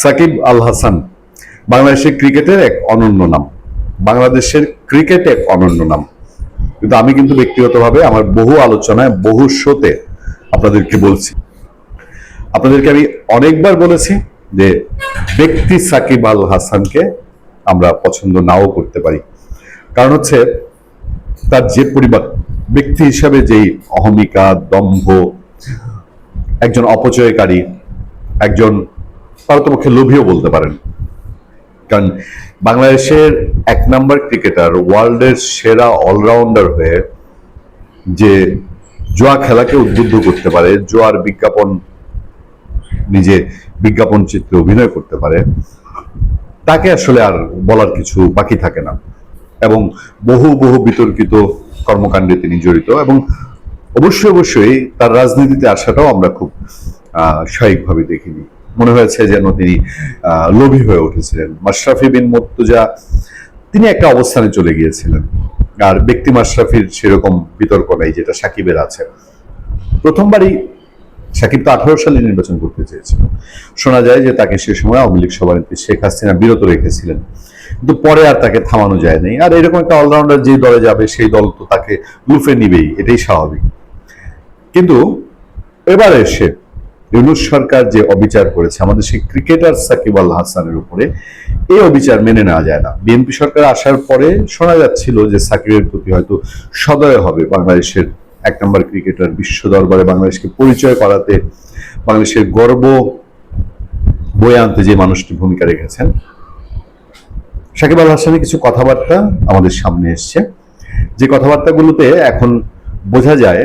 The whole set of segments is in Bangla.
সাকিব আল হাসান বাংলাদেশের ক্রিকেটের এক অনন্য নাম, বাংলাদেশের ক্রিকেট এক অনন্য নাম। কিন্তু আমি কিন্তু ব্যক্তিগতভাবে আমার বহু আলোচনায়, বহু শোতে আপনাদেরকে বলছি, আপনাদেরকে আমি অনেকবার বলেছি যে ব্যক্তি সাকিব আল হাসানকে আমরা পছন্দ নাও করতে পারি। কারণ হচ্ছে তার যে পরিবার ব্যক্তি হিসাবে যেই অহমিকা, দম্ভ, একজন অপচয়কারী, একজন পারতপক্ষে লোভীও বলতে পারেন। কারণ বাংলাদেশের এক নাম্বার ক্রিকেটার, ওয়ার্ল্ডের সেরা অলরাউন্ডার হয়ে যে জুয়া খেলাকে উদ্বুদ্ধ করতে পারে, জুয়ার বিজ্ঞাপন নিজে বিজ্ঞাপন চিত্রে অভিনয় করতে পারে, তাকে আসলে আর বলার কিছু বাকি থাকে না। এবং বহু বহু বিতর্কিত কর্মকাণ্ডে তিনি জড়িত, এবং অবশ্যই তার রাজনীতিতে আসাটাও আমরা খুব স্বাভাবিকভাবে দেখিনি। মনে হয়েছে যেন তিনি লোভী হয়ে উঠেছিলেন। মাশরাফি বিন মুর্তজা তিনি একটা অবস্থানে চলে গিয়েছিলেন, আর ব্যক্তি মাশরাফির সেরকম বিতর্ক নেই যেটা সাকিবের আছে। প্রথমবারই সাকিব তো 18 সালে নির্বাচন করতে চেয়েছিল। শোনা যায় যে তাকে সে সময় আওয়ামী লীগ সভানেত্রী শেখ হাসিনা বিরত রেখেছিলেন, কিন্তু পরে আর তাকে থামানো যায়নি। আর এরকম একটা অলরাউন্ডার যে দলে যাবে সেই দল তো তাকে লুফে নিবেই, এটাই স্বাভাবিক। কিন্তু এবার এসে ইউনূস সরকার যে অবিচার করেছে আমাদের সেই ক্রিকেটার সাকিব আল হাসানের উপরে, এই অবিচার মেনে নেওয়া যায় না। বিএনপি সরকার আসার পরে শোনা যাচ্ছিল যে সাকিবের প্রতি হয়তো সদয় হবে বাংলাদেশের এক নম্বর ক্রিকেটার, বিশ্ব দরবারে বাংলাদেশকে পরিচয় করাতে, বাংলাদেশের গর্ব বয়ে আনতে যে মানুষটি ভূমিকা রেখেছেন। সাকিব আল হাসানের কিছু কথাবার্তা আমাদের সামনে এসছে, যে কথাবার্তাগুলোতে এখন বোঝা যায়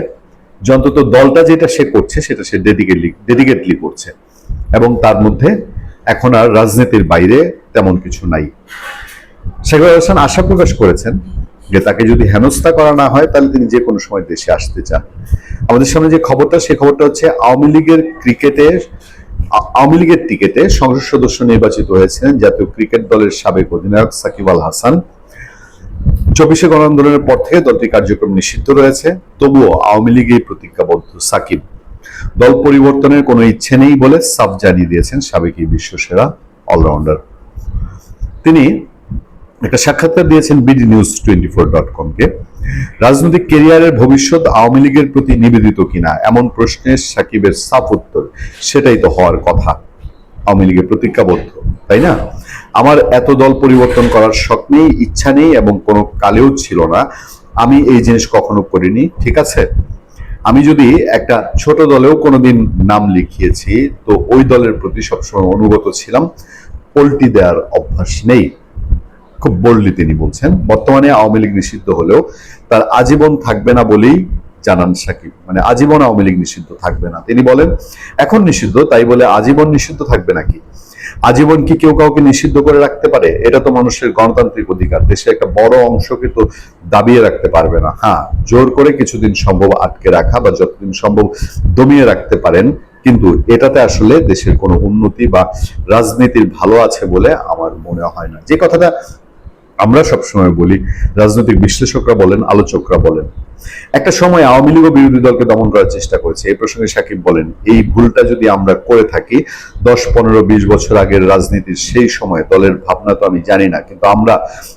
যে অন্তত দলটা যেটা সে করছে সেটা সে ডেডিকেটলি করছে, এবং তার মধ্যে এখন আর রাজনীতির বাইরে তেমন কিছু নাই। সাকিব আল হাসান আশা প্রকাশ করেছেন যে তাকে যদি হেনস্থা করা না হয় তাহলে তিনি যে কোনো সময় দেশে আসতে চান। আমাদের সামনে যে খবরটা, সেই খবরটা হচ্ছে আওয়ামী লীগের টিকেটে সংসদ সদস্য নির্বাচিত হয়েছিলেন জাতীয় ক্রিকেট দলের সাবেক অধিনায়ক সাকিব আল হাসান। 24শে গণ আন্দোলনের পর থেকে দলটির কার্যক্রম নিষিদ্ধ রয়েছে, তবুও আওয়ামী লীগেই প্রতিজ্ঞাবদ্ধ সাকিব। দল পরিবর্তনের কোনো ইচ্ছে নেই বলে সাফ জানিয়ে দিয়েছেন সাবেক বিশ্বসেরা অলরাউন্ডার। তিনি একটা সাক্ষাৎকার দিয়েছেন বিডি নিউজ 24.com-কে। রাজনৈতিক ক্যারিয়ারের ভবিষ্যৎ আওয়ামী লীগের প্রতি নিবেদিত কিনা এমন প্রশ্নের সাকিবের সাফ উত্তর, সেটাই তো হওয়ার কথা। আওয়ামী লীগের প্রতিজ্ঞাবদ্ধ, তাই না? আমার এত দল পরিবর্তন করার শখ নেই, ইচ্ছা নেই, এবং কোনো কালেও ছিল না। আমি এই জিনিস কখনো করিনি, ঠিক আছে? আমি যদি একটা ছোট দলেও কোনোদিন নাম লিখিয়েছি, তো ওই দলের প্রতি সবসময় অনুগত ছিলাম, পল্টি দেওয়ার অভ্যাস নেই। খুব বোল্ডলি তিনি বলছেন। বর্তমানে আওয়ামী লীগ নিষিদ্ধ হলেও তার আজীবন থাকবে না বলেই জানান সাকিব। মানে আজীবন আওয়ামী লীগ নিষিদ্ধ থাকবে না। তিনি বলেন এখন নিষিদ্ধ, তাই বলে আজীবন নিষিদ্ধ থাকবে নাকি? আজীবন কি কেউ কাউকে নিষিদ্ধ করে রাখতে পারে? এটা তো মানুষের গণতান্ত্রিক অধিকার। দেশে একটা বড় অংশকে তো দাবিয়ে রাখতে পারবে না। হ্যাঁ, জোর করে কিছুদিন সম্ভব আটকে রাখা বা যতদিন সম্ভব দমিয়ে রাখতে পারেন, কিন্তু এটাতে আসলে দেশের কোনো উন্নতি বা রাজনীতির ভালো আছে বলে আমার মনে হয় না। যে কথাটা আমরা সবসময় বলি, রাজনৈতিক বিশ্লেষকরা বলেন, আলোচকরা বলেন, একটা সময় আওয়ামী লীগ ও বিরোধী দলকে দমন করার চেষ্টা করেছে। এই প্রসঙ্গে সাকিব বলেন, এই ভুলটা যদি আমরা করে থাকি 10, 15, 20 বছর আগের রাজনীতির সেই সময় দলের ভাবনা তো আমি জানি না, কিন্তু আমরা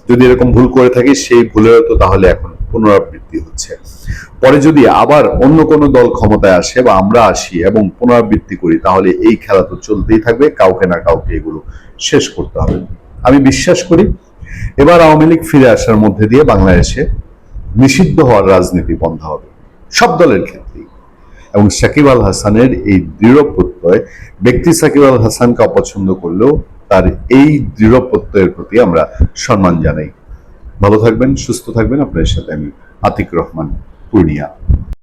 যদি এরকম ভুল করে থাকি, সেই ভুলেরও তো তাহলে এখন পুনরাবৃত্তি হচ্ছে। পরে যদি আবার অন্য কোনো দল ক্ষমতায় আসে বা আমরা আসি এবং পুনরাবৃত্তি করি, তাহলে এই খেলা তো চলতেই থাকবে। কাউকে না কাউকে এগুলো শেষ করতে হবে। আমি বিশ্বাস করি এবার আওয়ামী লীগ ফিরে আসার মধ্যে দিয়ে বাংলাদেশে নিষিদ্ধ হওয়ার রাজনীতি বন্ধ হবে, সব দলের ক্ষেত্রেই। এবং সাকিব আল হাসানের এই দৃঢ় প্রত্যয়, ব্যক্তি সাকিব আল হাসানকে অপছন্দ করলেও তার এই দৃঢ় প্রত্যয়ের প্রতি আমরা সম্মান জানাই। ভালো থাকবেন, সুস্থ থাকবেন। আপনাদের সাথে আমি আতিক রহমান, পূর্ণিয়া।